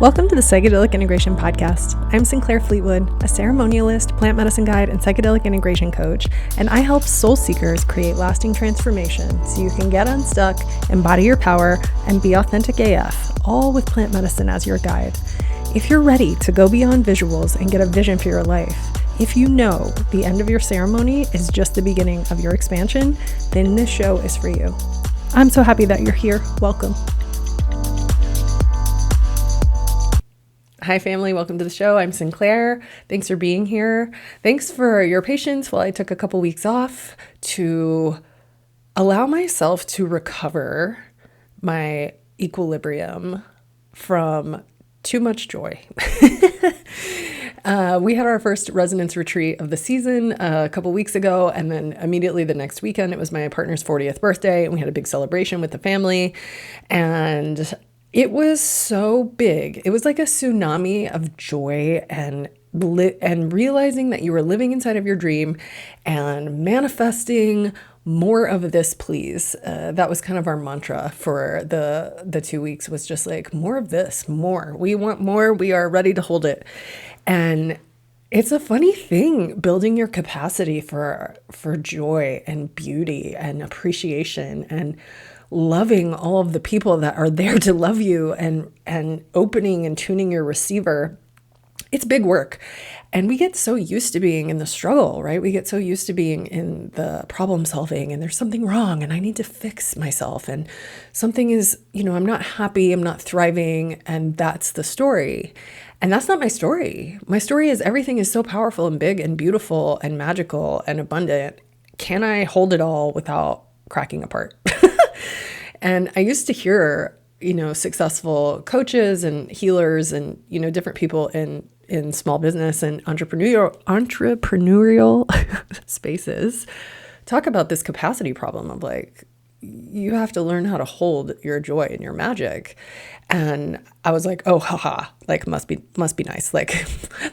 Welcome to the Psychedelic Integration Podcast. I'm Sinclair Fleetwood, a ceremonialist, plant medicine guide, and psychedelic integration coach, and I help soul seekers create lasting transformation so you can get unstuck, embody your power, and be authentic AF, all with plant medicine as your guide. If you're ready to go beyond visuals and get a vision for your life, if you know the end of your ceremony is just the beginning of your expansion, then this show is for you. I'm so happy that you're here. Welcome. Hi, family. Welcome to the show. I'm Sinclair. Thanks for being here. Thanks for your patience while I took a couple weeks off to allow myself to recover my equilibrium from too much joy. We had our first resonance retreat of the season a couple weeks ago, and then immediately the next weekend, it was my partner's 40th birthday, and we had a big celebration with the family, and it was so big. It was like a tsunami of joy and realizing that you were living inside of your dream and manifesting more of this, please. That was kind of our mantra for the 2 weeks, was just like, more of this, more. We want more. We are ready to hold it. And it's a funny thing, building your capacity for joy and beauty and appreciation and loving all of the people that are there to love you and opening and tuning your receiver. It's big work. And we get so used to being in the struggle, right? We get so used to being in the problem solving, and there's something wrong and I need to fix myself, and something is, I'm not happy, I'm not thriving, and that's the story. And that's not my story. My story is everything is so powerful and big and beautiful and magical and abundant. Can I hold it all without cracking apart? And I used to hear, successful coaches and healers and, different people in small business and entrepreneurial spaces talk about this capacity problem of like, you have to learn how to hold your joy and your magic. And I was like, oh, haha, like must be nice. Like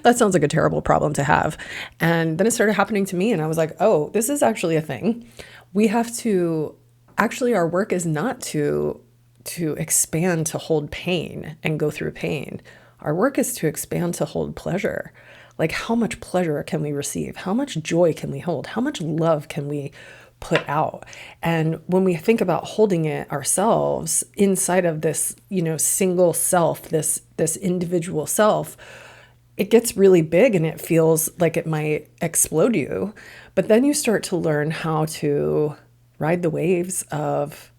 that sounds like a terrible problem to have. And then it started happening to me, and I was like, oh, this is actually a thing. We have to actually, our work is not to expand to hold pain and go through pain. Our work is to expand to hold pleasure. Like, how much pleasure can we receive? How much joy can we hold? How much love can we put out? And when we think about holding it ourselves inside of this, single self, this individual self, it gets really big and it feels like it might explode you. But then you start to learn how to ride the waves of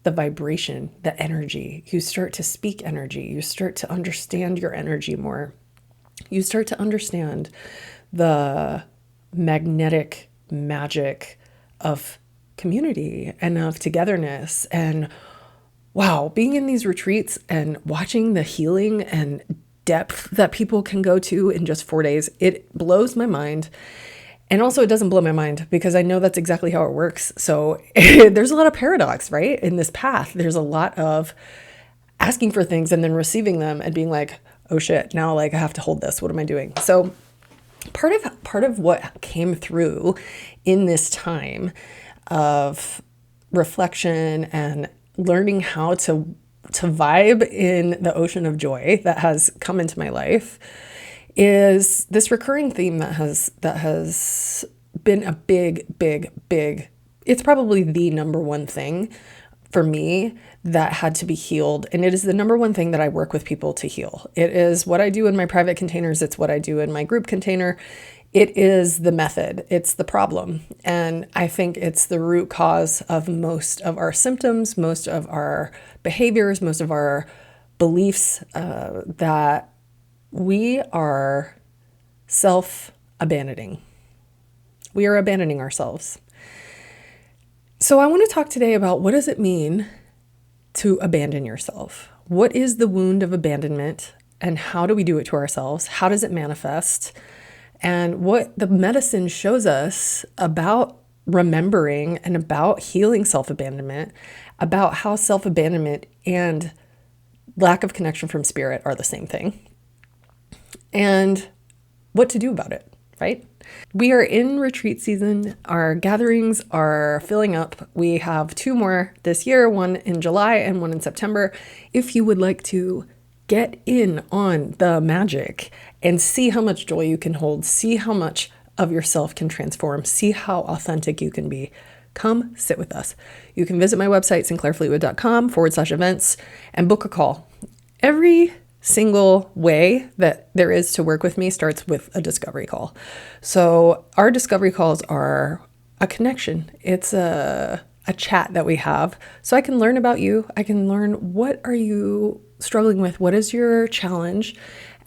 the vibration, the energy. You start to speak energy. You start to understand your energy more. You start to understand the magnetic magic of community and of togetherness. And wow, being in these retreats and watching the healing and depth that people can go to in just 4 days, it blows my mind. And also it doesn't blow my mind because I know that's exactly how it works. So there's a lot of paradox, right? In this path, there's a lot of asking for things and then receiving them and being like, oh shit, now like I have to hold this. What am I doing? So part of what came through in this time of reflection and learning how to vibe in the ocean of joy that has come into my life is this recurring theme that has been a big, it's probably the number one thing for me that had to be healed. And it is the number one thing that I work with people to heal. It is what I do in my private containers. It's what I do in my group container. It is the method. It's the problem. And I think it's the root cause of most of our symptoms, most of our behaviors, most of our beliefs, that we are self-abandoning. We are abandoning ourselves. So I want to talk today about, what does it mean to abandon yourself? What is the wound of abandonment, and how do we do it to ourselves? How does it manifest? And what the medicine shows us about remembering and about healing self-abandonment, about how self-abandonment and lack of connection from spirit are the same thing, and what to do about it, right? We are in retreat season. Our gatherings are filling up. We have 2 more this year, one in July and one in September. If you would like to Get in on the magic and see how much joy you can hold. See how much of yourself can transform. See how authentic you can be. Come sit with us. You can visit my website, sinclairfleetwood.com/events, and book a call. Every single way that there is to work with me starts with a discovery call. So our discovery calls are a connection. It's a chat that we have. So I can learn about you. I can learn, what are you struggling with? What is your challenge?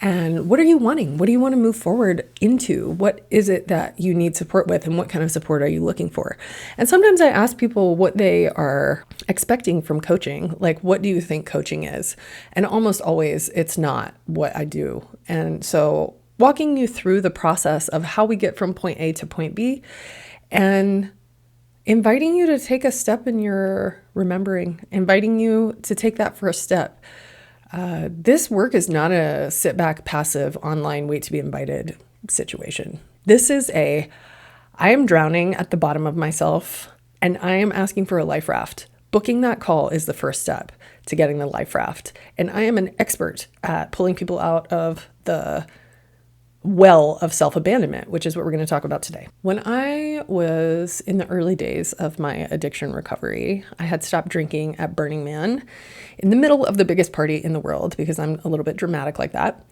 And what are you wanting? What do you want to move forward into? What is it that you need support with? And what kind of support are you looking for? And sometimes I ask people what they are expecting from coaching. Like, what do you think coaching is? And almost always it's not what I do. And so walking you through the process of how we get from point A to point B, and inviting you to take a step in your remembering, inviting you to take that first step. This work is not a sit back, passive, online, wait to be invited situation. This is I am drowning at the bottom of myself and I am asking for a life raft. Booking that call is the first step to getting the life raft. And I am an expert at pulling people out of the well of self-abandonment, which is what we're going to talk about today. When I was in the early days of my addiction recovery, I had stopped drinking at Burning Man in the middle of the biggest party in the world, because I'm a little bit dramatic like that.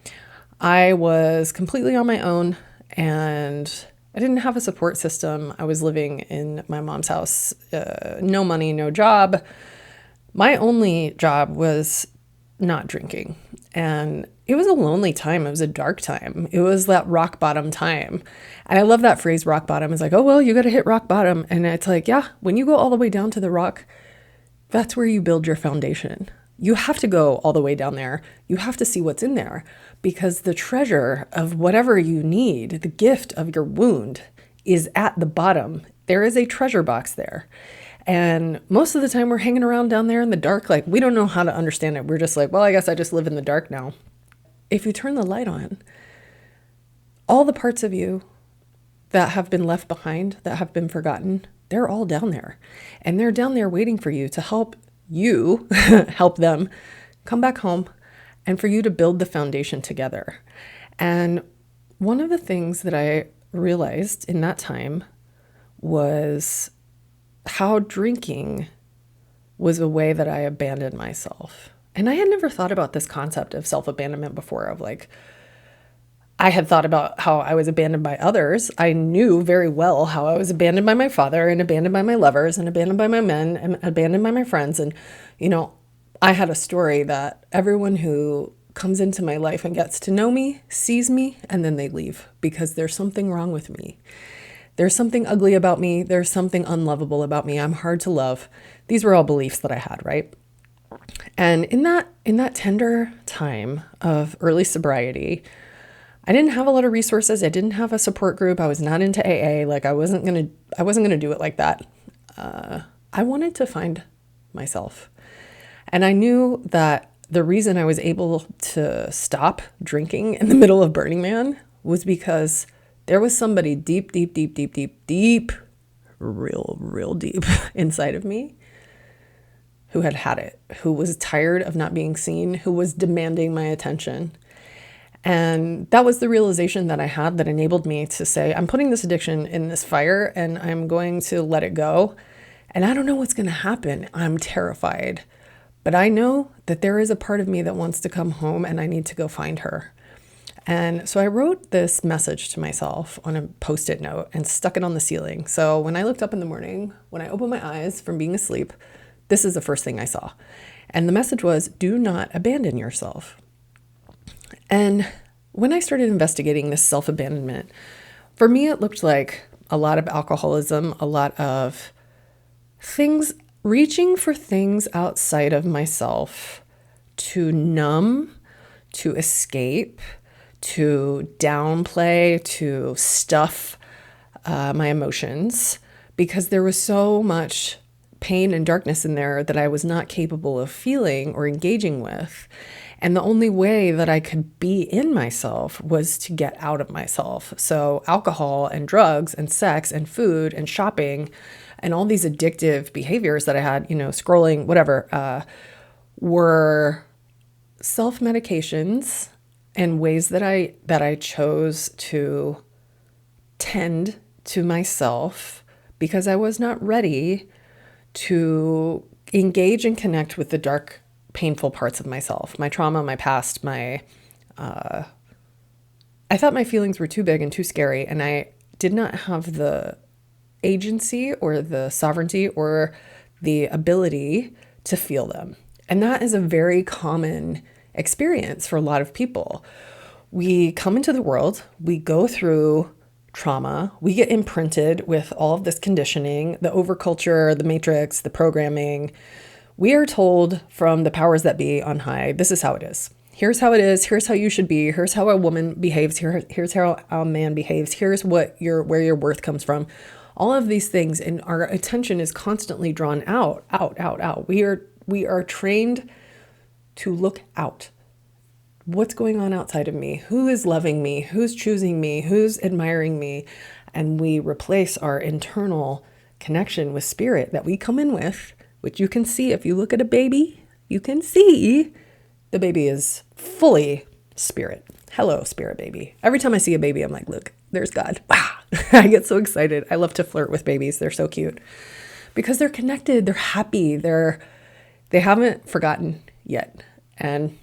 I was completely on my own and I didn't have a support system. I was living in my mom's house, no money, no job. My only job was not drinking. And it was a lonely time. It was a dark time. It was that rock bottom time. And I love that phrase, rock bottom. It's like, oh, well, you got to hit rock bottom. And it's like, yeah, when you go all the way down to the rock, that's where you build your foundation. You have to go all the way down there. You have to see what's in there, because the treasure of whatever you need, the gift of your wound, is at the bottom. There is a treasure box there. And most of the time we're hanging around down there in the dark. Like, we don't know how to understand it. We're just like, well, I guess I just live in the dark now. If you turn the light on, all the parts of you that have been left behind, that have been forgotten, they're all down there. And they're down there waiting for you to help you, help them come back home, and for you to build the foundation together. And one of the things that I realized in that time was how drinking was a way that I abandoned myself. And I had never thought about this concept of self-abandonment before, of like, I had thought about how I was abandoned by others. I knew very well how I was abandoned by my father, and abandoned by my lovers, and abandoned by my men, and abandoned by my friends. And, I had a story that everyone who comes into my life and gets to know me sees me, and then they leave because there's something wrong with me. There's something ugly about me. There's something unlovable about me. I'm hard to love. These were all beliefs that I had, right? And in that tender time of early sobriety, I didn't have a lot of resources. I didn't have a support group. I was not into AA. Like, I wasn't gonna do it like that. I wanted to find myself. And I knew that the reason I was able to stop drinking in the middle of Burning Man was because there was somebody deep, real deep inside of me who had it, who was tired of not being seen, who was demanding my attention. And that was the realization that I had that enabled me to say, I'm putting this addiction in this fire and I'm going to let it go. And I don't know what's going to happen. I'm terrified. But I know that there is a part of me that wants to come home and I need to go find her. And so I wrote this message to myself on a Post-it note and stuck it on the ceiling. So when I looked up in the morning, when I opened my eyes from being asleep, this is the first thing I saw. And the message was, do not abandon yourself. And when I started investigating this self-abandonment, for me, it looked like a lot of alcoholism, a lot of things, reaching for things outside of myself to numb, to escape, to downplay, to stuff my emotions, because there was so much pain and darkness in there that I was not capable of feeling or engaging with. And the only way that I could be in myself was to get out of myself. So alcohol and drugs and sex and food and shopping and all these addictive behaviors that I had, scrolling, whatever, were self-medications and ways that I chose to tend to myself because I was not ready to engage and connect with the dark, painful parts of myself, my trauma, my past, I thought my feelings were too big and too scary, and I did not have the agency or the sovereignty or the ability to feel them. And that is a very common experience for a lot of people. We come into the world, we go through trauma, we get imprinted with all of this conditioning, the overculture, the matrix, the programming. We are told from the powers that be on high, this is how it is. Here's how it is. Here's how you should be. Here's how a woman behaves. Here's how a man behaves. Here's where your worth comes from. All of these things, and our attention is constantly drawn out. We are trained to look out. What's going on outside of me? Who is loving me? Who's choosing me? Who's admiring me? And we replace our internal connection with spirit that we come in with, which you can see if you look at a baby. You can see the baby is fully spirit. Hello, spirit baby. Every time I see a baby, I'm like, look, there's God. Wow. I get so excited. I love to flirt with babies. They're so cute because they're connected. They're happy. They haven't forgotten yet. And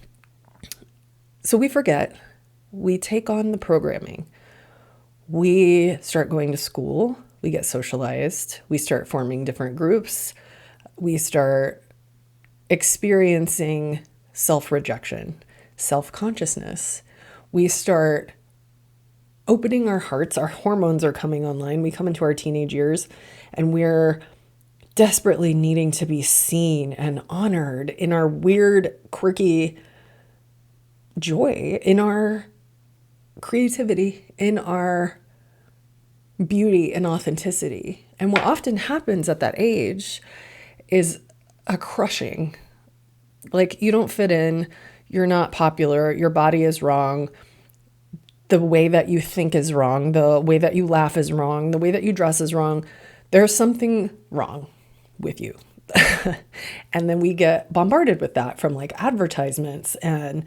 so we forget. We take on the programming. We start going to school. We get socialized. We start forming different groups. We start experiencing self-rejection, self-consciousness. We start opening our hearts. Our hormones are coming online. We come into our teenage years and we're desperately needing to be seen and honored in our weird, quirky joy, in our creativity, in our beauty and authenticity. And what often happens at that age is a crushing. Like, you don't fit in, you're not popular, your body is wrong, the way that you think is wrong, the way that you laugh is wrong, the way that you dress is wrong. There's something wrong with you. And then we get bombarded with that from like advertisements. And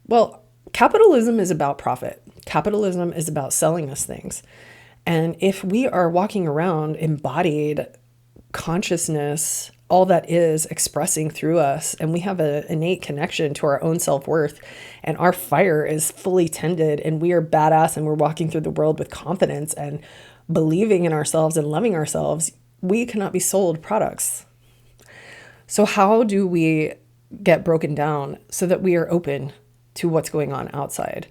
well, capitalism is about profit. Capitalism is about selling us things. And if we are walking around embodied consciousness, all that is expressing through us, and we have an innate connection to our own self-worth, and our fire is fully tended, and we are badass, and we're walking through the world with confidence and believing in ourselves and loving ourselves, we cannot be sold products. So how do we get broken down so that we are open to what's going on outside?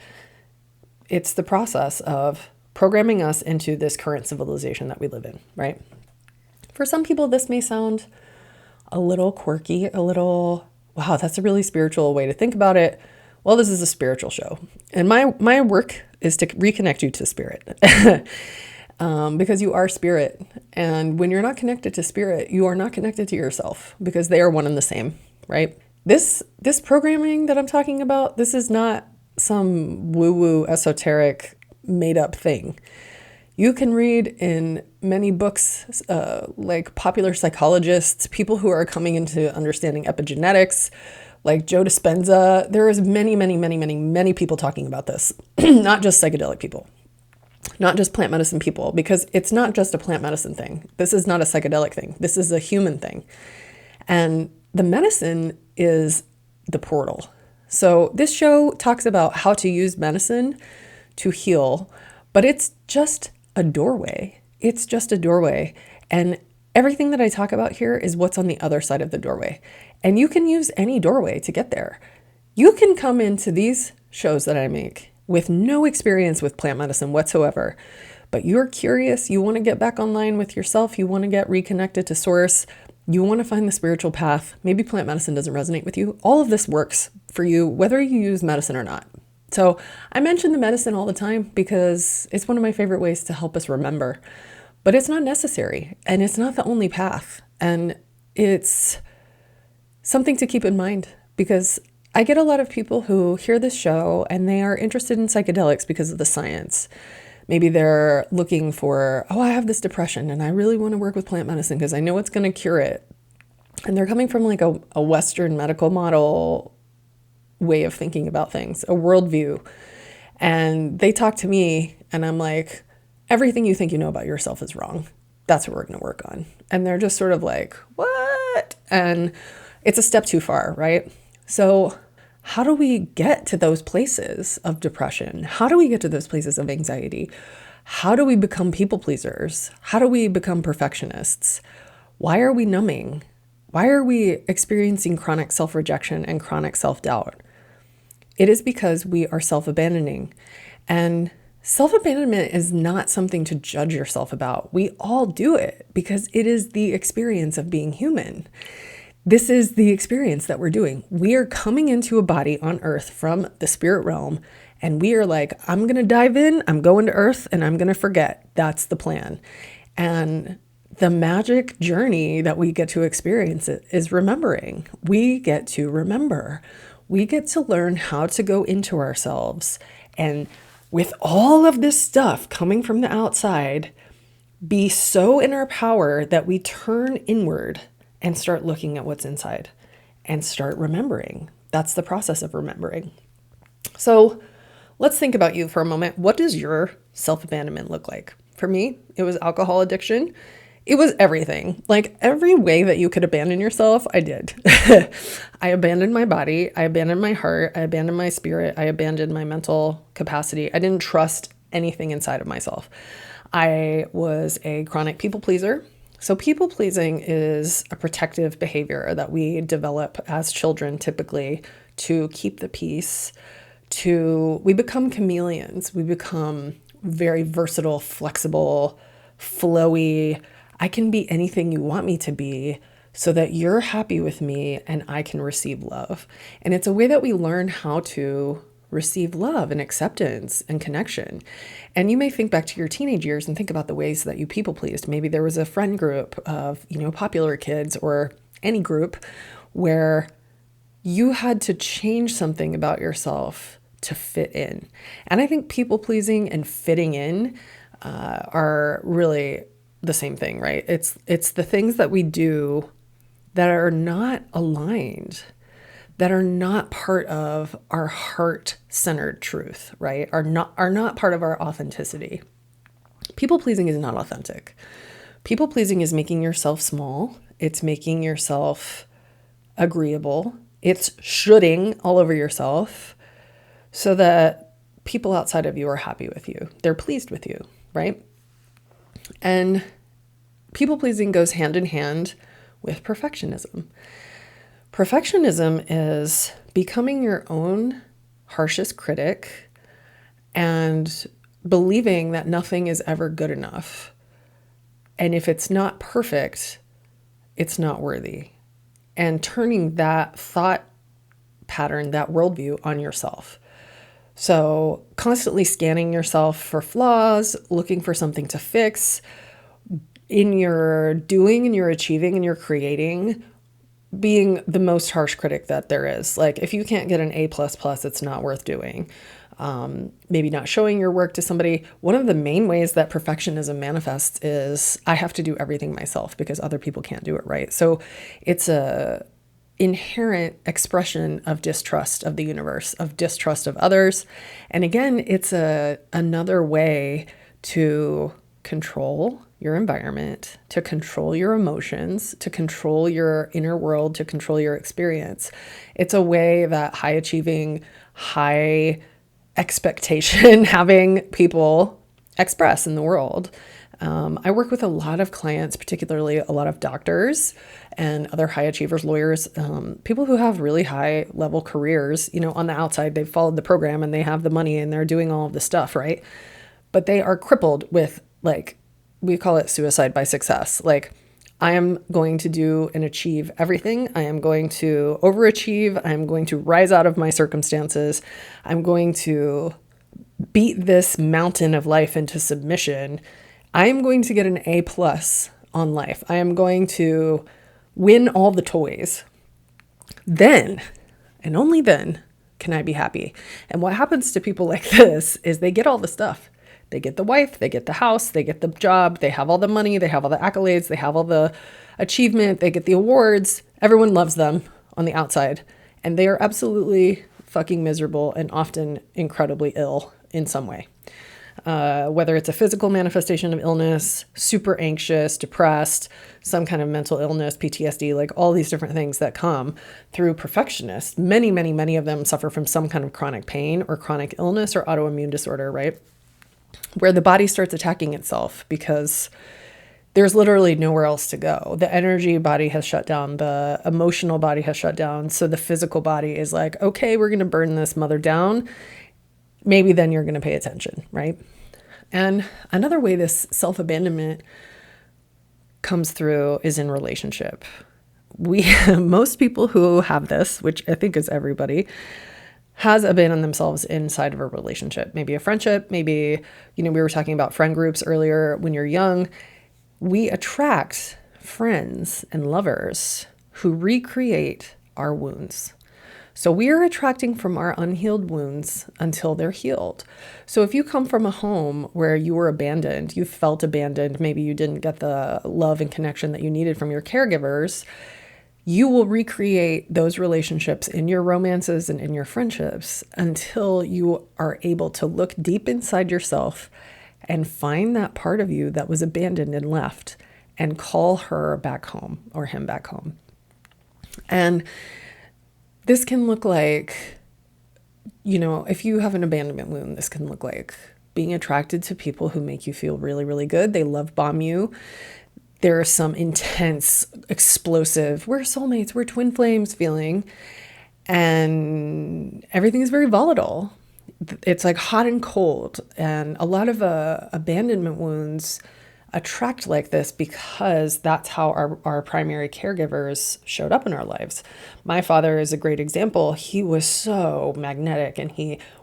It's the process of programming us into this current civilization that we live in, right? For some people, this may sound a little quirky, a little, wow, that's a really spiritual way to think about it. Well, this is a spiritual show. And my work is to reconnect you to spirit because you are spirit. And when you're not connected to spirit, you are not connected to yourself because they are one and the same, right? This programming that I'm talking about, this is not some woo-woo esoteric made up thing. You can read in many books, like popular psychologists, people who are coming into understanding epigenetics, like Joe Dispenza. There is many people talking about this, not just psychedelic people, not just plant medicine people, because it's not just a plant medicine thing. This is not a psychedelic thing. This is a human thing. And the medicine is the portal. So this show talks about how to use medicine to heal, but it's just a doorway. It's just a doorway. And everything that I talk about here is what's on the other side of the doorway. And you can use any doorway to get there. You can come into these shows that I make with no experience with plant medicine whatsoever, but you're curious, you want to get back online with yourself, you want to get reconnected to source, you want to find the spiritual path, maybe plant medicine doesn't resonate with you. All of this works for you, whether you use medicine or not. So I mention the medicine all the time because it's one of my favorite ways to help us remember, but it's not necessary and it's not the only path. And it's something to keep in mind because I get a lot of people who hear this show and they are interested in psychedelics because of the science. Maybe they're looking for, oh, I have this depression and I really want to work with plant medicine because I know it's going to cure it. And they're coming from like a Western medical model way of thinking about things, a worldview. And they talk to me and I'm like, everything you think you know about yourself is wrong. That's what we're going to work on. And they're just sort of like, what? And it's a step too far, right? So how do we get to those places of depression? How do we get to those places of anxiety? How do we become people pleasers? How do we become perfectionists? Why are we numbing? Why are we experiencing chronic self-rejection and chronic self-doubt? It is because we are self-abandoning. And self-abandonment is not something to judge yourself about. We all do it because it is the experience of being human. This is the experience that we're doing. We are coming into a body on earth from the spirit realm, and we are like, I'm going to dive in, I'm going to earth, and I'm going to forget. That's the plan. And the magic journey that we get to experience is remembering. We get to remember. We get to learn how to go into ourselves. And with all of this stuff coming from the outside, be so in our power that we turn inward and start looking at what's inside and start remembering. That's the process of remembering. So let's think about you for a moment. What does your self-abandonment look like? For me, it was alcohol addiction. It was everything. Like every way that you could abandon yourself, I did. I abandoned my body. I abandoned my heart. I abandoned my spirit. I abandoned my mental capacity. I didn't trust anything inside of myself. I was a chronic people pleaser. So people pleasing is a protective behavior that we develop as children, typically to keep the peace. We become chameleons. We become very versatile, flexible, flowy. I can be anything you want me to be so that you're happy with me and I can receive love. And it's a way that we learn how to receive love and acceptance and connection. And you may think back to your teenage years and think about the ways that you people pleased. Maybe there was a friend group of, popular kids or any group where you had to change something about yourself to fit in. And I think people pleasing and fitting in are really the same thing, right? It's the things that we do that are not aligned, that are not part of our heart-centered truth, right? Are not part of our authenticity. People pleasing is not authentic. People pleasing is making yourself small. It's making yourself agreeable. It's shoulding all over yourself so that people outside of you are happy with you. They're pleased with you, right? And people pleasing goes hand in hand with perfectionism. Perfectionism is becoming your own harshest critic and believing that nothing is ever good enough. And if it's not perfect, it's not worthy. And turning that thought pattern, that worldview on yourself. So constantly scanning yourself for flaws, looking for something to fix in your doing and your achieving and your creating, being the most harsh critic that there is. Like if you can't get an A++, it's not worth doing. Maybe not showing your work to somebody. One of the main ways that perfectionism manifests is I have to do everything myself because other people can't do it right. So it's a inherent expression of distrust of the universe, of distrust of others. And again, it's another way to control your environment, to control your emotions, to control your inner world, to control your experience. It's a way that high achieving, high expectation having people express in the world. I work with a lot of clients, particularly a lot of doctors and other high achievers, lawyers, people who have really high level careers. On the outside, they've followed the program and they have the money and they're doing all of the stuff, right? But they are crippled with, like, we call it suicide by success. Like, I am going to do and achieve everything. I am going to overachieve. I'm going to rise out of my circumstances. I'm going to beat this mountain of life into submission. I am going to get an A+ on life. I am going to win all the toys. Then, and only then, can I be happy. And what happens to people like this is they get all the stuff. They get the wife, they get the house, they get the job, they have all the money, they have all the accolades, they have all the achievement, they get the awards. Everyone loves them on the outside. And they are absolutely fucking miserable and often incredibly ill in some way. Whether it's a physical manifestation of illness, super anxious, depressed, some kind of mental illness, PTSD, like all these different things that come through perfectionists. Many, many, many of them suffer from some kind of chronic pain or chronic illness or autoimmune disorder, right? Where the body starts attacking itself because there's literally nowhere else to go. The energy body has shut down. The emotional body has shut down. So the physical body is like, okay, we're going to burn this mother down. Maybe then you're going to pay attention, right? And another way this self-abandonment comes through is in relationship. Most people who have this, which I think is everybody, has abandoned themselves inside of a relationship, maybe a friendship, maybe, we were talking about friend groups earlier. When you're young, we attract friends and lovers who recreate our wounds. So we are attracting from our unhealed wounds until they're healed. So if you come from a home where you were abandoned, you felt abandoned, maybe you didn't get the love and connection that you needed from your caregivers, you will recreate those relationships in your romances and in your friendships until you are able to look deep inside yourself and find that part of you that was abandoned and left and call her back home or him back home. And this can look like, if you have an abandonment wound, this can look like being attracted to people who make you feel really, really good. They love bomb you. There is some intense, explosive, we're soulmates, we're twin flames feeling, and everything is very volatile. It's like hot and cold. And a lot of abandonment wounds attract like this because that's how our primary caregivers showed up in our lives. My father is a great example. He was so magnetic, and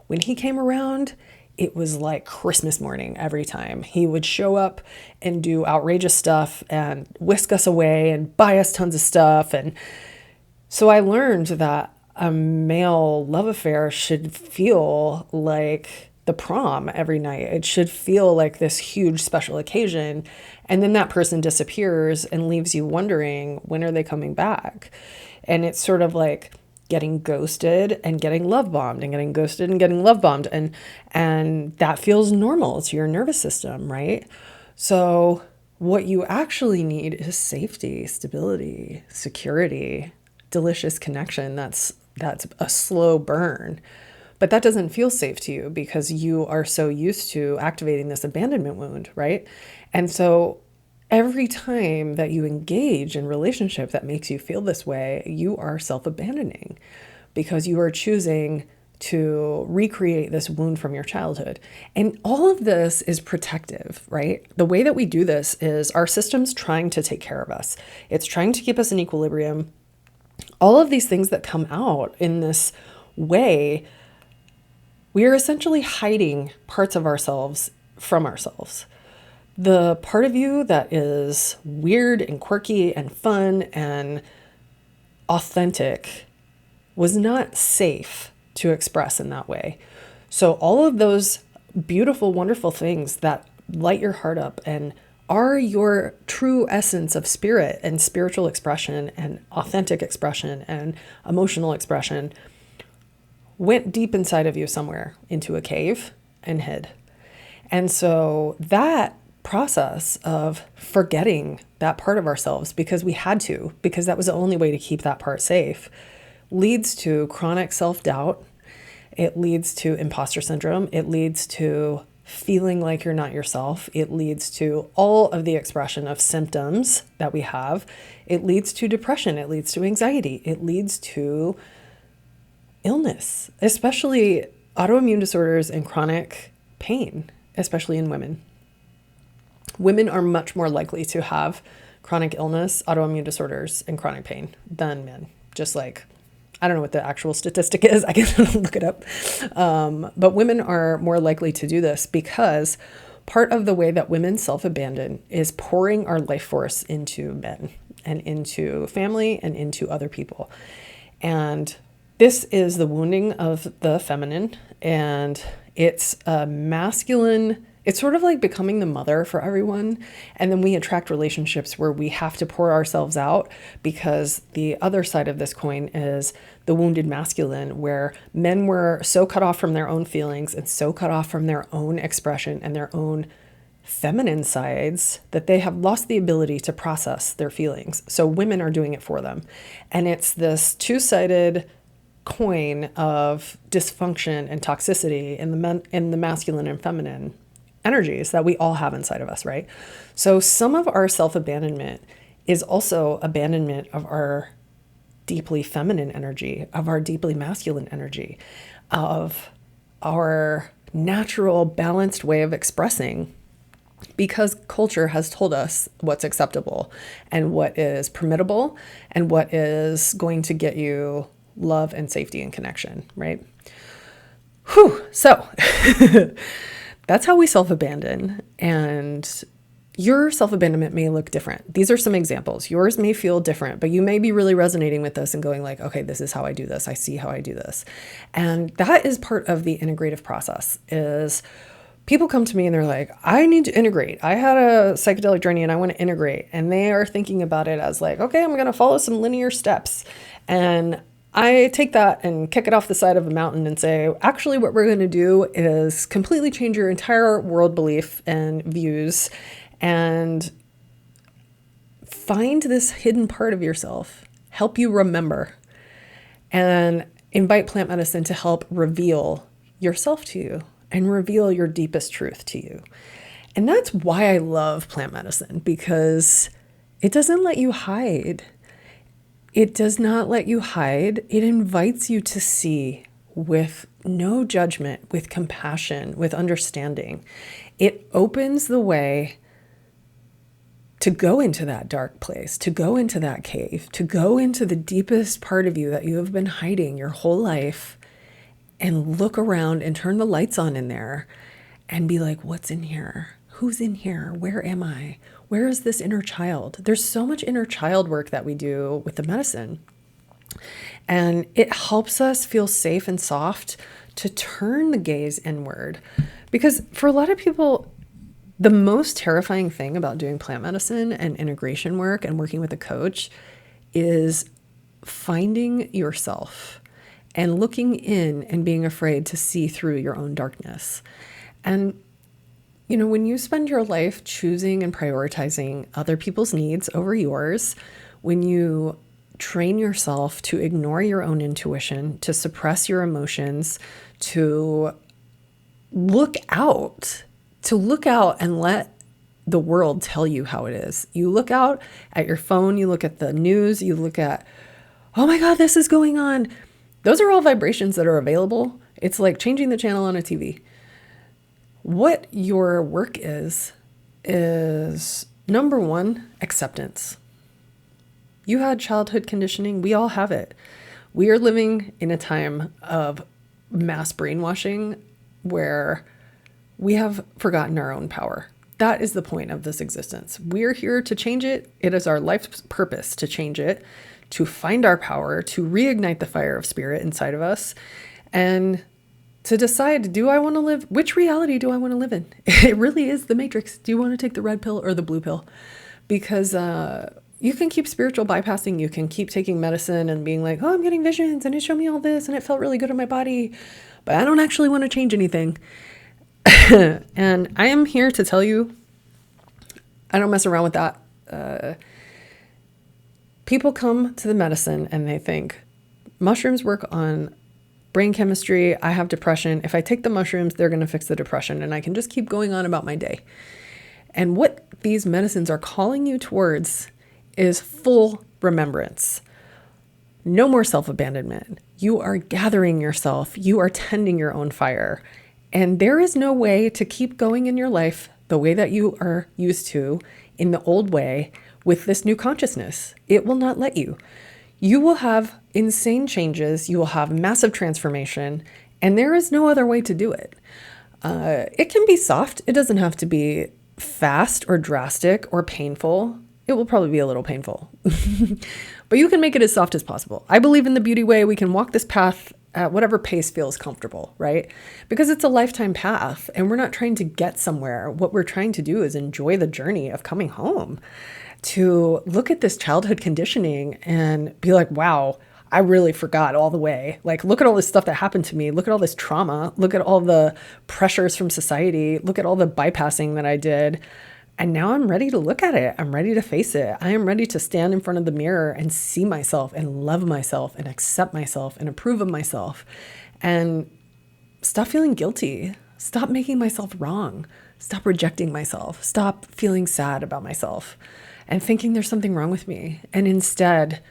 when he came around, it was like Christmas morning every time. He would show up and do outrageous stuff and whisk us away and buy us tons of stuff. And so I learned that a male love affair should feel like the prom every night. It should feel like this huge special occasion. And then that person disappears and leaves you wondering, when are they coming back? And it's sort of like getting ghosted and getting love bombed and getting ghosted and getting love bombed. And that feels normal to your nervous system, right? So what you actually need is safety, stability, security, delicious connection. That's a slow burn. But that doesn't feel safe to you because you are so used to activating this abandonment wound, right? And so every time that you engage in relationship that makes you feel this way, you are self-abandoning because you are choosing to recreate this wound from your childhood. And all of this is protective, right? The way that we do this is our system's trying to take care of us. It's trying to keep us in equilibrium. All of these things that come out in this way, we are essentially hiding parts of ourselves from ourselves. The part of you that is weird and quirky and fun and authentic was not safe to express in that way. So all of those beautiful, wonderful things that light your heart up and are your true essence of spirit and spiritual expression and authentic expression and emotional expression went deep inside of you somewhere into a cave and hid. And so that process of forgetting that part of ourselves because we had to, because that was the only way to keep that part safe, leads to chronic self-doubt. It leads to imposter syndrome. It leads to feeling like you're not yourself. It leads to all of the expression of symptoms that we have. It leads to depression. It leads to anxiety. It leads to illness, especially autoimmune disorders and chronic pain, especially in women. Women are much more likely to have chronic illness, autoimmune disorders, and chronic pain than men. Just like, I don't know what the actual statistic is. I can look it up. But women are more likely to do this because part of the way that women self-abandon is pouring our life force into men and into family and into other people. And this is the wounding of the feminine, and it's a masculine It's sort of like becoming the mother for everyone. And then we attract relationships where we have to pour ourselves out, because the other side of this coin is the wounded masculine, where men were so cut off from their own feelings and so cut off from their own expression and their own feminine sides that they have lost the ability to process their feelings. So women are doing it for them. And it's this two-sided coin of dysfunction and toxicity in the masculine and feminine energies that we all have inside of us, right? So some of our self-abandonment is also abandonment of our deeply feminine energy, of our deeply masculine energy, of our natural balanced way of expressing, because culture has told us what's acceptable and what is permittable and what is going to get you love and safety and connection, right? Whew. So that's how we self-abandon. And your self-abandonment may look different. These are some examples. Yours may feel different, but you may be really resonating with this and going like, okay, this is how I do this. I see how I do this. And that is part of the integrative process. Is people come to me and they're like, I need to integrate. I had a psychedelic journey and I want to integrate. And they are thinking about it as like, okay, I'm going to follow some linear steps. And I take that and kick it off the side of a mountain and say, actually, what we're going to do is completely change your entire world belief and views and find this hidden part of yourself, help you remember, and invite plant medicine to help reveal yourself to you and reveal your deepest truth to you. And that's why I love plant medicine, because it doesn't let you hide. It does not let you hide. It invites you to see with no judgment, with compassion, with understanding. It opens the way to go into that dark place, to go into that cave, to go into the deepest part of you that you have been hiding your whole life, and look around and turn the lights on in there and be like, what's in here? Who's in here? Where am I? Where is this inner child? There's so much inner child work that we do with the medicine. And it helps us feel safe and soft to turn the gaze inward. Because for a lot of people, the most terrifying thing about doing plant medicine and integration work and working with a coach is finding yourself and looking in and being afraid to see through your own darkness. And you know, when you spend your life choosing and prioritizing other people's needs over yours, when you train yourself to ignore your own intuition, to suppress your emotions, to look out and let the world tell you how it is. You look out at your phone, you look at the news, you look at, oh my God, this is going on. Those are all vibrations that are available. It's like changing the channel on a TV. What your work is number one, acceptance. You had childhood conditioning. We all have it. We are living in a time of mass brainwashing where we have forgotten our own power. That is the point of this existence. We're here to change it. It is our life's purpose to change it, to find our power, to reignite the fire of spirit inside of us, and to decide, do I want to live? Which reality do I want to live in? It really is the matrix. Do you want to take the red pill or the blue pill? Because you can keep spiritual bypassing. You can keep taking medicine and being like, oh, I'm getting visions and it showed me all this and it felt really good in my body, but I don't actually want to change anything. And I am here to tell you, I don't mess around with that. People come to the medicine and they think mushrooms work on brain chemistry. I have depression. If I take the mushrooms, they're going to fix the depression and I can just keep going on about my day. And what these medicines are calling you towards is full remembrance. No more self-abandonment. You are gathering yourself. You are tending your own fire. And there is no way to keep going in your life the way that you are used to in the old way with this new consciousness. It will not let you. You will have insane changes. You will have massive transformation, and there is no other way to do it. It can be soft. It doesn't have to be fast or drastic or painful. It will probably be a little painful, but you can make it as soft as possible. I believe in the beauty way. We can walk this path at whatever pace feels comfortable, right? Because it's a lifetime path and we're not trying to get somewhere. What we're trying to do is enjoy the journey of coming home, to look at this childhood conditioning and be like, wow, I really forgot all the way. Like, look at all this stuff that happened to me. Look at all this trauma. Look at all the pressures from society. Look at all the bypassing that I did. And now I'm ready to look at it. I'm ready to face it. I am ready to stand in front of the mirror and see myself and love myself and accept myself and approve of myself and stop feeling guilty. Stop making myself wrong. Stop rejecting myself. Stop feeling sad about myself and thinking there's something wrong with me. And instead,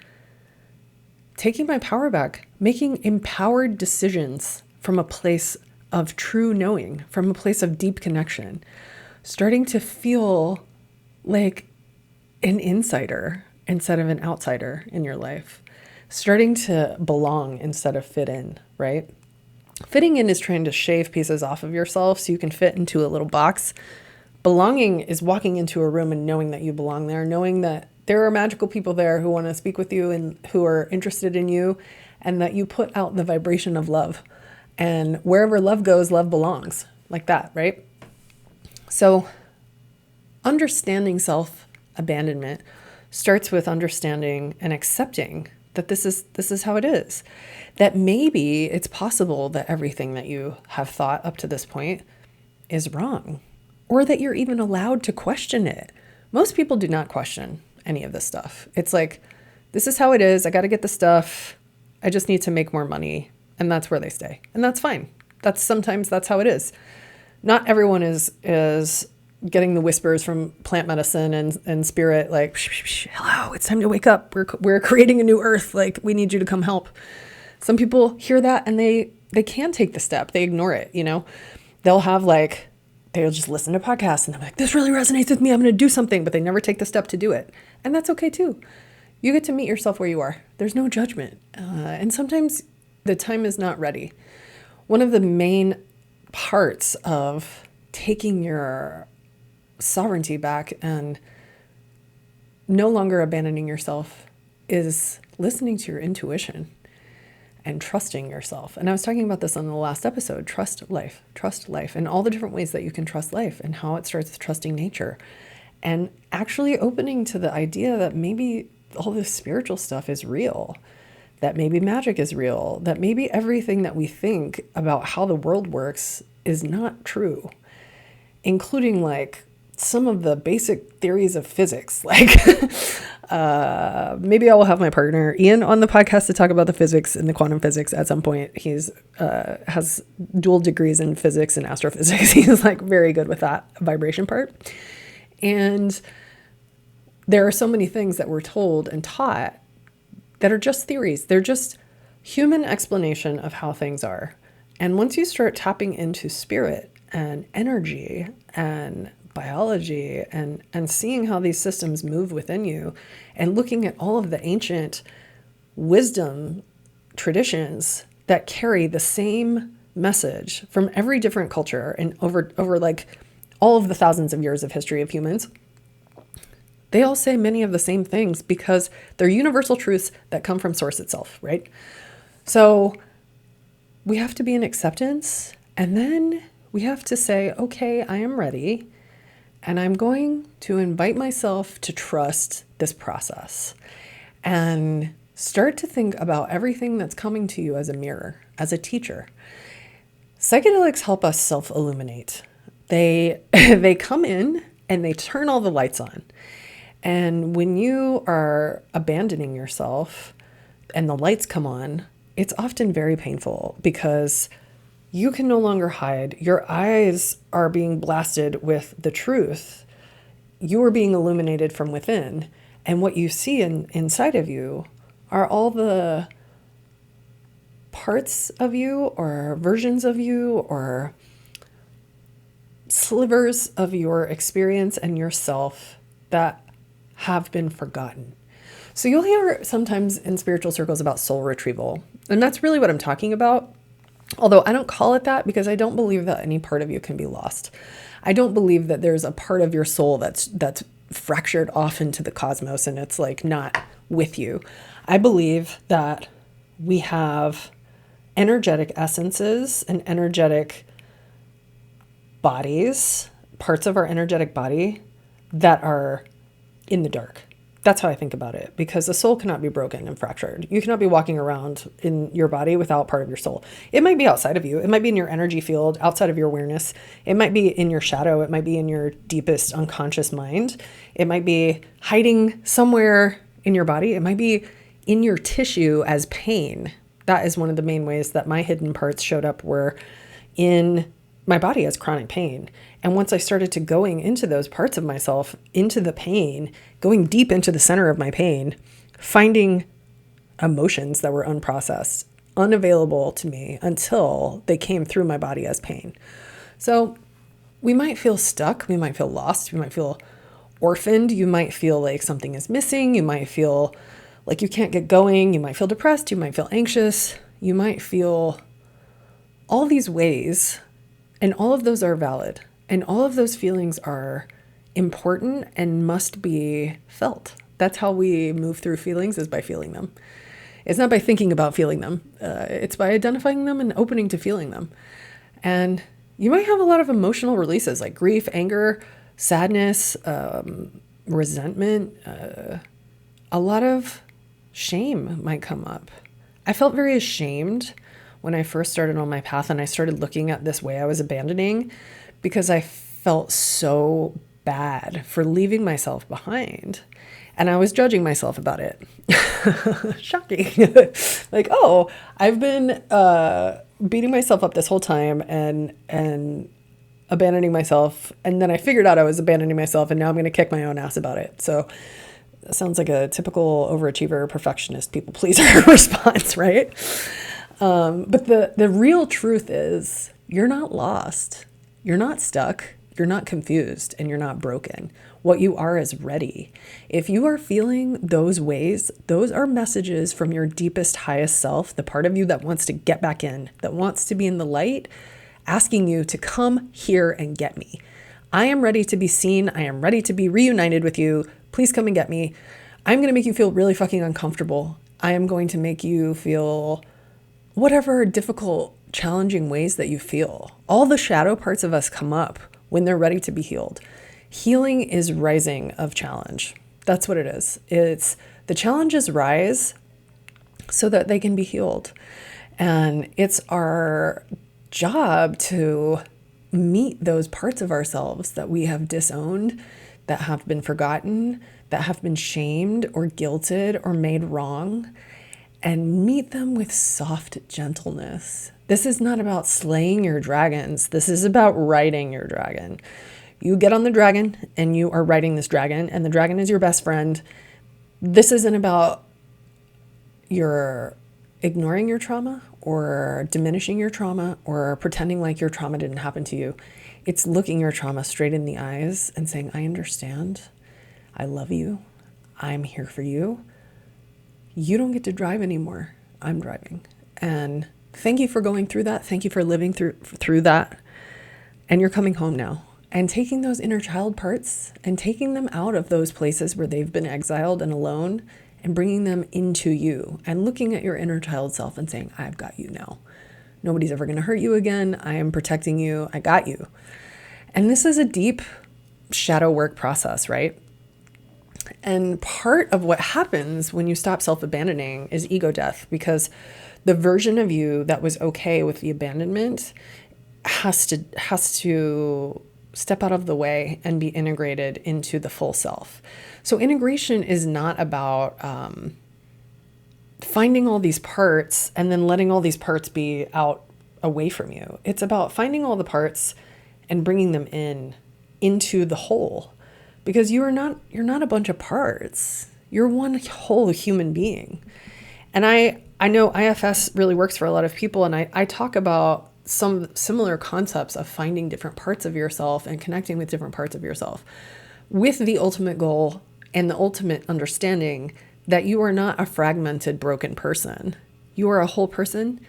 taking my power back, making empowered decisions from a place of true knowing, from a place of deep connection, starting to feel like an insider instead of an outsider in your life, starting to belong instead of fit in, right? Fitting in is trying to shave pieces off of yourself so you can fit into a little box. Belonging is walking into a room and knowing that you belong there, knowing that there are magical people there who want to speak with you and who are interested in you, and that you put out the vibration of love. And wherever love goes, love belongs, like that, right? So understanding self-abandonment starts with understanding and accepting that this is how it is. That maybe it's possible that everything that you have thought up to this point is wrong, or that you're even allowed to question it. Most people do not question any of this stuff. It's like, this is how it is. I got to get the stuff. I just need to make more money. And that's where they stay. And that's fine. Sometimes that's how it is. Not everyone is getting the whispers from plant medicine and spirit, like, hello, it's time to wake up. We're creating a new earth. Like, we need you to come help. Some people hear that and they can take the step. They ignore it, you know. They'll just listen to podcasts and they're like, this really resonates with me. I'm going to do something, but they never take the step to do it. And that's okay too. You get to meet yourself where you are. There's no judgment. And sometimes the time is not ready. One of the main parts of taking your sovereignty back and no longer abandoning yourself is listening to your intuition and trusting yourself. And I was talking about this on the last episode, trust life, and all the different ways that you can trust life and how it starts with trusting nature and actually opening to the idea that maybe all this spiritual stuff is real, that maybe magic is real, that maybe everything that we think about how the world works is not true, including like some of the basic theories of physics. Like maybe I will have my partner Ian on the podcast to talk about the physics and the quantum physics at some point. He's has dual degrees in physics and astrophysics. He's like very good with that vibration part. And there are so many things that we're told and taught that are just theories. They're just human explanation of how things are. And once you start tapping into spirit and energy and biology and seeing how these systems move within you and looking at all of the ancient wisdom traditions that carry the same message from every different culture and over like all of the thousands of years of history of humans, they all say many of the same things because they're universal truths that come from source itself, right? So we have to be in acceptance, and then we have to say, okay, I am ready, and I'm going to invite myself to trust this process and start to think about everything that's coming to you as a mirror, as a teacher. Psychedelics help us self-illuminate. They come in and they turn all the lights on. And when you are abandoning yourself and the lights come on, it's often very painful because you can no longer hide. Your eyes are being blasted with the truth. You are being illuminated from within. And what you see inside of you are all the parts of you or versions of you or slivers of your experience and yourself that have been forgotten. So you'll hear sometimes in spiritual circles about soul retrieval. And that's really what I'm talking about. Although I don't call it that because I don't believe that any part of you can be lost. I don't believe that there's a part of your soul that's fractured off into the cosmos and it's like not with you. I believe that we have energetic essences and energetic bodies, parts of our energetic body that are in the dark. That's how I think about it, because the soul cannot be broken and fractured. You cannot be walking around in your body without part of your soul. It might be outside of you. It might be in your energy field, outside of your awareness. It might be in your shadow. It might be in your deepest unconscious mind. It might be hiding somewhere in your body. It might be in your tissue as pain. That is one of the main ways that my hidden parts showed up, were in my body as chronic pain. And once I started to going into those parts of myself, into the pain, going deep into the center of my pain, finding emotions that were unprocessed, unavailable to me until they came through my body as pain. So we might feel stuck. We might feel lost. We might feel orphaned. You might feel like something is missing. You might feel like you can't get going. You might feel depressed. You might feel anxious. You might feel all these ways, and all of those are valid. And all of those feelings are important and must be felt. That's how we move through feelings, is by feeling them. It's not by thinking about feeling them. It's by identifying them and opening to feeling them. And you might have a lot of emotional releases like grief, anger, sadness, resentment. A lot of shame might come up. I felt very ashamed when I first started on my path, and I started looking at this way I was abandoning, because I felt so bad for leaving myself behind. And I was judging myself about it. Shocking. Like, oh, I've been beating myself up this whole time and abandoning myself. And then I figured out I was abandoning myself, and now I'm going to kick my own ass about it. So that sounds like a typical overachiever, perfectionist, people pleaser response, right? But the real truth is, you're not lost. You're not stuck, you're not confused, and you're not broken. What you are is ready. If you are feeling those ways, those are messages from your deepest, highest self, the part of you that wants to get back in, that wants to be in the light, asking you to come here and get me. I am ready to be seen. I am ready to be reunited with you. Please come and get me. I'm going to make you feel really fucking uncomfortable. I am going to make you feel whatever difficult, challenging ways that you feel. All the shadow parts of us come up when they're ready to be healed. Healing is rising of challenge. That's what it is. It's the challenges rise so that they can be healed. And it's our job to meet those parts of ourselves that we have disowned, that have been forgotten, that have been shamed or guilted or made wrong, and meet them with soft gentleness. This is not about slaying your dragons. This is about riding your dragon. You get on the dragon and you are riding this dragon, and the dragon is your best friend. This isn't about your ignoring your trauma or diminishing your trauma or pretending like your trauma didn't happen to you. It's looking your trauma straight in the eyes and saying, I understand. I love you. I'm here for you. You don't get to drive anymore. I'm driving. And thank you for going through that. Thank you for living through that. And you're coming home now. And taking those inner child parts and taking them out of those places where they've been exiled and alone, and bringing them into you and looking at your inner child self and saying, I've got you now. Nobody's ever going to hurt you again. I am protecting you. I got you. And this is a deep shadow work process, right? And part of what happens when you stop self-abandoning is ego death, because the version of you that was okay with the abandonment has to step out of the way and be integrated into the full self. So integration is not about finding all these parts and then letting all these parts be out away from you. It's about finding all the parts and bringing them into the whole, because you're not a bunch of parts. You're one whole human being. And I know IFS really works for a lot of people, and I talk about some similar concepts of finding different parts of yourself and connecting with different parts of yourself, with the ultimate goal and the ultimate understanding that you are not a fragmented, broken person. You are a whole person,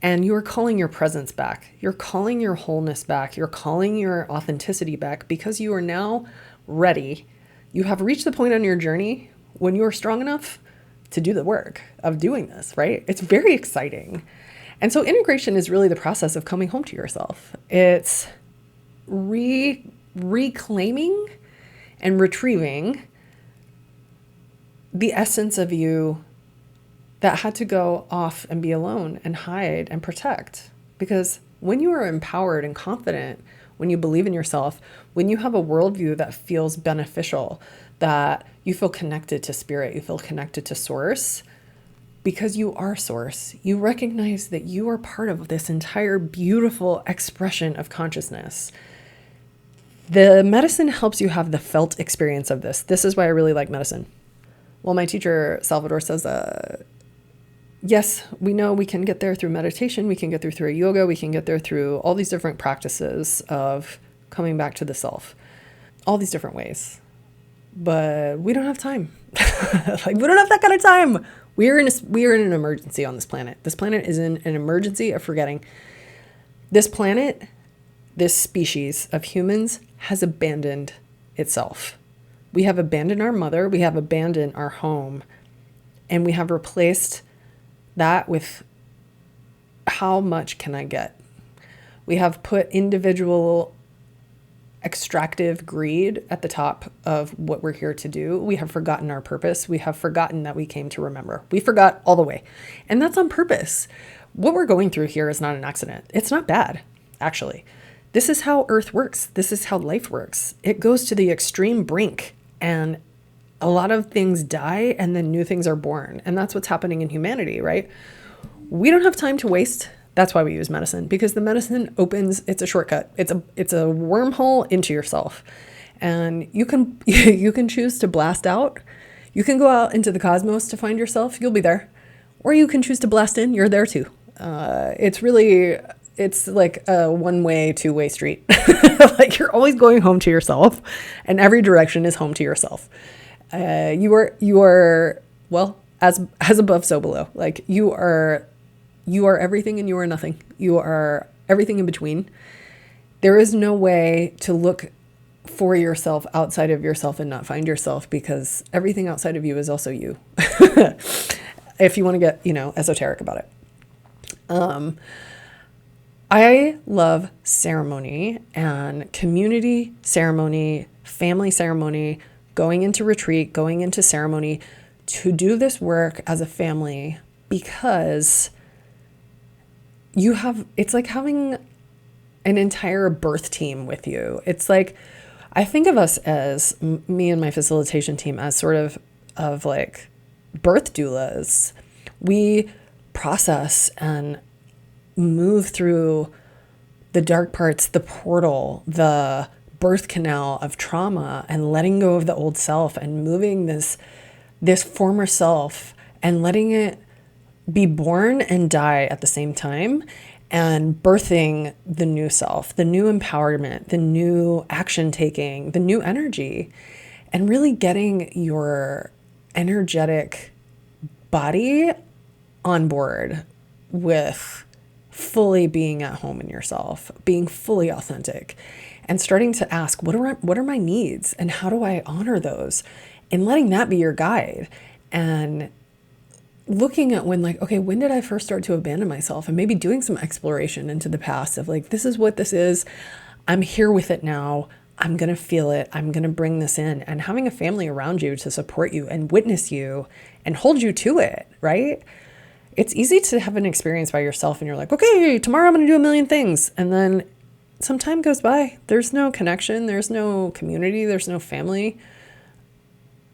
and you are calling your presence back. You're calling your wholeness back. You're calling your authenticity back, because you are now ready. You have reached the point on your journey when you are strong enough to do the work of doing this, right? It's very exciting. And so integration is really the process of coming home to yourself. It's reclaiming and retrieving the essence of you that had to go off and be alone and hide and protect. Because when you are empowered and confident, when you believe in yourself, when you have a worldview that feels beneficial, that you feel connected to spirit, you feel connected to source, because you are source, you recognize that you are part of this entire beautiful expression of consciousness. The medicine helps you have the felt experience of this. This is why I really like medicine. Well, my teacher, Salvador, says, yes, we know we can get there through meditation, we can get there through yoga, we can get there through all these different practices of coming back to the self, all these different ways. But we don't have time. Like, we don't have that kind of time. We are in an emergency on this planet. This planet is in an emergency of forgetting. This planet, this species of humans has abandoned itself. We have abandoned our mother, we have abandoned our home, and we have replaced that with how much can I get? We have put individual extractive greed at the top of what we're here to do. We have forgotten our purpose. We have forgotten that we came to remember. We forgot all the way. And that's on purpose. What we're going through here is not an accident. It's not bad, actually. This is how Earth works. This is how life works. It goes to the extreme brink, and a lot of things die and then new things are born. And that's what's happening in humanity, right? We don't have time to waste. That's why we use medicine, because the medicine opens, it's a shortcut. It's a wormhole into yourself. And you can choose to blast out. You can go out into the cosmos to find yourself. You'll be there. Or you can choose to blast in. You're there too. It's like a one-way, two-way street. Like, you're always going home to yourself, and every direction is home to yourself. You are, well, as above, so below. Like, you are everything and you are nothing. You are everything in between. There is no way to look for yourself outside of yourself and not find yourself, because everything outside of you is also you. If you want to get, esoteric about it. I love ceremony and community ceremony, family ceremony, going into retreat, going into ceremony to do this work as a family, because it's like having an entire birth team with you. It's like, I think of us as me and my facilitation team as sort of like birth doulas. We process and move through the dark parts, the portal, the birth canal of trauma, and letting go of the old self and moving this former self and letting it be born and die at the same time, and birthing the new self, the new empowerment, the new action taking, the new energy, and really getting your energetic body on board with fully being at home in yourself, being fully authentic, and starting to ask, what are my needs and how do I honor those? And letting that be your guide, and looking at when did I first start to abandon myself, and maybe doing some exploration into the past of like, this is what this is. I'm here with it now. I'm going to feel it. I'm going to bring this in, and having a family around you to support you and witness you and hold you to it, right? It's easy to have an experience by yourself and you're like, okay, tomorrow I'm going to do a million things. And then some time goes by. There's no connection. There's no community. There's no family.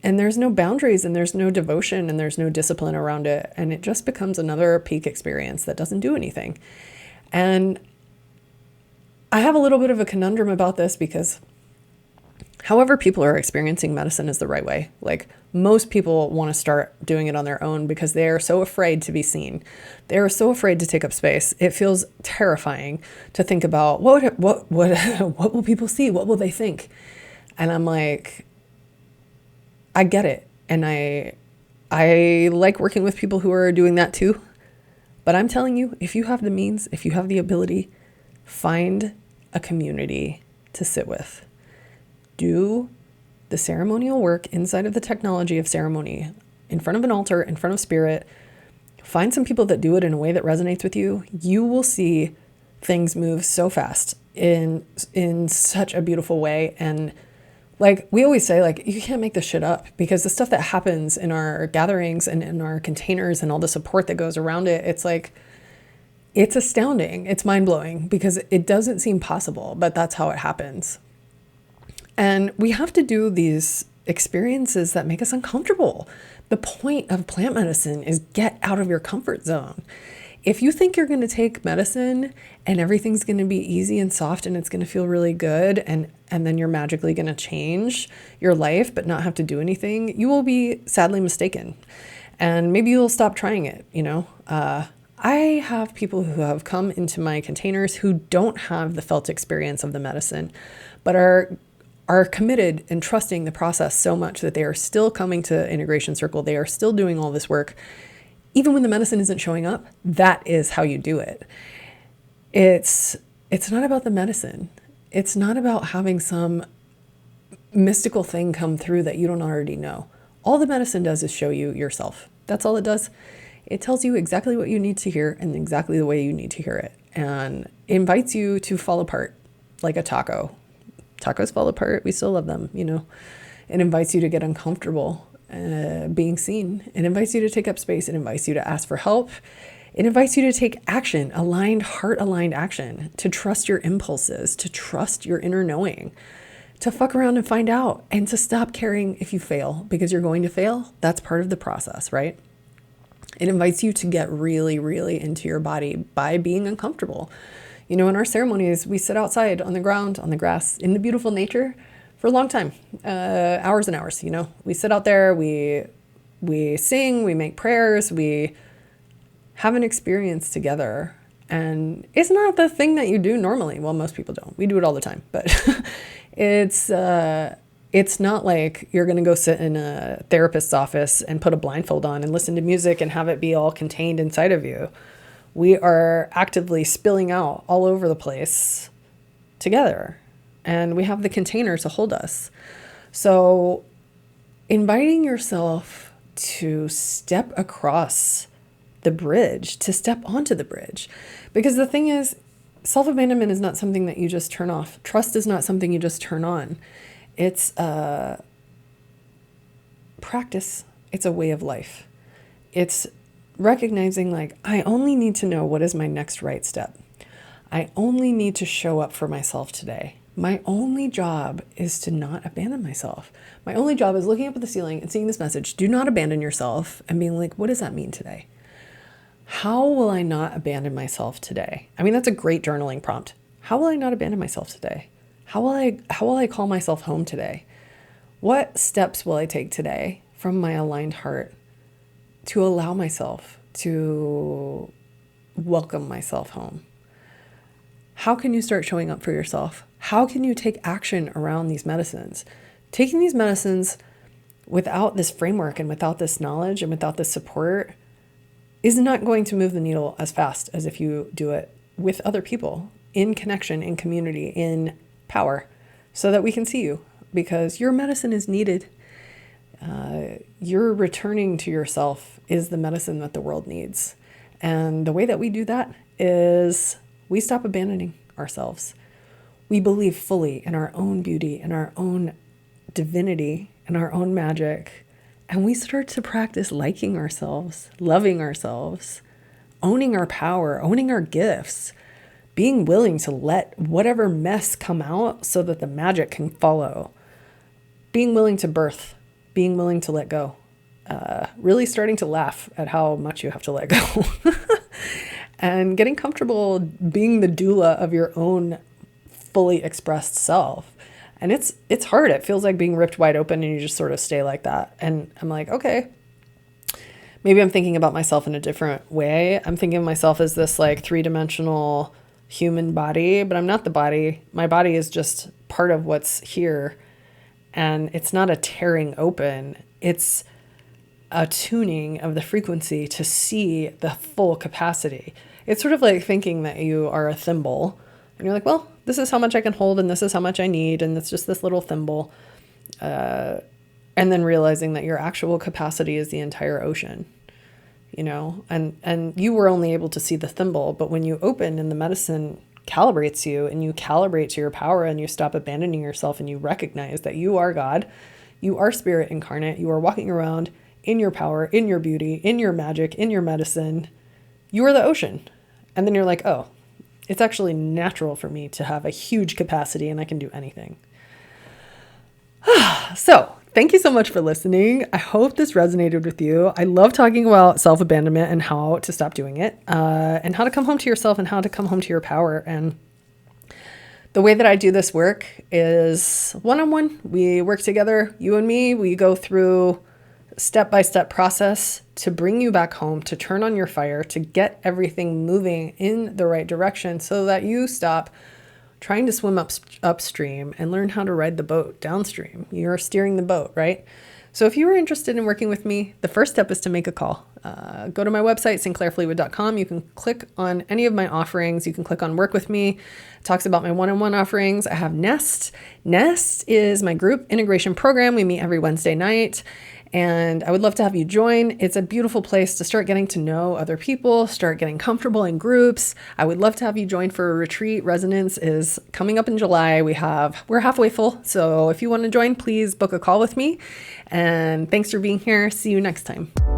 And there's no boundaries, and there's no devotion, and there's no discipline around it. And it just becomes another peak experience that doesn't do anything. And I have a little bit of a conundrum about this, because however people are experiencing medicine is the right way. Like, most people want to start doing it on their own because they are so afraid to be seen. They are so afraid to take up space. It feels terrifying to think about what will people see? What will they think? And I'm like, I get it. And I like working with people who are doing that too. But I'm telling you, if you have the means, if you have the ability, find a community to sit with. Do the ceremonial work inside of the technology of ceremony, in front of an altar, in front of spirit, Find some people that do it in a way that resonates with you. You will see things move so fast in such a beautiful way. And like we always say, like, you can't make this shit up, because the stuff that happens in our gatherings and in our containers and all the support that goes around it, it's like, it's astounding. It's mind-blowing, because it doesn't seem possible, but that's how it happens. And we have to do these experiences that make us uncomfortable. The point of plant medicine is get out of your comfort zone. If you think you're going to take medicine and everything's going to be easy and soft and it's going to feel really good, and then you're magically going to change your life but not have to do anything, you will be sadly mistaken. And maybe you'll stop trying it, you know? I have people who have come into my containers who don't have the felt experience of the medicine, but are committed and trusting the process so much that they are still coming to Integration Circle. They are still doing all this work. Even when the medicine isn't showing up, that is how you do it. It's not about the medicine. It's not about having some mystical thing come through that you don't already know. All the medicine does is show you yourself. That's all it does. It tells you exactly what you need to hear and exactly the way you need to hear it. And invites you to fall apart like a taco. Tacos fall apart. We still love them, you know. It invites you to get uncomfortable being seen. It invites you to take up space. It invites you to ask for help. It invites you to take action, heart-aligned action, to trust your impulses, to trust your inner knowing, to fuck around and find out, and to stop caring if you fail, because you're going to fail. That's part of the process, right? It invites you to get really, really into your body by being uncomfortable. You know, in our ceremonies, we sit outside on the ground, on the grass, in the beautiful nature for a long time, hours and hours, you know. We sit out there, we sing, we make prayers, we have an experience together. And it's not the thing that you do normally. Well, most people don't. We do it all the time. But it's not like you're going to go sit in a therapist's office and put a blindfold on and listen to music and have it be all contained inside of you. We are actively spilling out all over the place together, and we have the container to hold us. So inviting yourself to step across the bridge, to step onto the bridge, because the thing is, self-abandonment is not something that you just turn off. Trust is not something you just turn on. It's a practice. It's a way of life. It's recognizing, like, I only need to know what is my next right step. I only need to show up for myself today. My only job is to not abandon myself. My only job is looking up at the ceiling and seeing this message, do not abandon yourself, and being like, what does that mean today? How will I not abandon myself today? I mean, that's a great journaling prompt. How will I not abandon myself today? How will I call myself home today? What steps will I take today from my aligned heart to allow myself to welcome myself home? How can you start showing up for yourself? How can you take action around these medicines? Taking these medicines without this framework and without this knowledge and without this support is not going to move the needle as fast as if you do it with other people, in connection, in community, in power, so that we can see you, because your medicine is needed. Your returning to yourself is the medicine that the world needs. And the way that we do that is we stop abandoning ourselves. We believe fully in our own beauty, in our own divinity, in our own magic. And we start to practice liking ourselves, loving ourselves, owning our power, owning our gifts, being willing to let whatever mess come out so that the magic can follow, being willing to birth, being willing to let go, really starting to laugh at how much you have to let go, and getting comfortable being the doula of your own fully expressed self. And it's hard. It feels like being ripped wide open and you just sort of stay like that. And I'm like, okay, maybe I'm thinking about myself in a different way. I'm thinking of myself as this like 3-dimensional human body, but I'm not the body. My body is just part of what's here. And it's not a tearing open. It's a tuning of the frequency to see the full capacity. It's sort of like thinking that you are a thimble. And you're like, well, this is how much I can hold and this is how much I need. And it's just this little thimble. And then realizing that your actual capacity is the entire ocean. and you were only able to see the thimble, but when you open and the medicine calibrates you and you calibrate to your power and you stop abandoning yourself and you recognize that you are God, you are spirit incarnate, you are walking around in your power, in your beauty, in your magic, in your medicine, you are the ocean. And then you're like, oh, it's actually natural for me to have a huge capacity and I can do anything. So thank you so much for listening. I hope this resonated with you. I love talking about self-abandonment and how to stop doing it, and how to come home to yourself and how to come home to your power. And the way that I do this work is one-on-one. We work together, you and me. We go through step-by-step process to bring you back home, to turn on your fire, to get everything moving in the right direction so that you stop trying to swim upstream and learn how to ride the boat downstream. You're steering the boat, right? So if you are interested in working with me, the first step is to make a call. Go to my website, sinclairfleetwood.com. You can click on any of my offerings. You can click on work with me. It talks about my one-on-one offerings. I have Nest. Nest is my group integration program. We meet every Wednesday night. And I would love to have you join. It's a beautiful place to start getting to know other people, start getting comfortable in groups. I would love to have you join for a retreat. Resonance is coming up in July. We're halfway full. So if you want to join, please book a call with me. And thanks for being here. See you next time.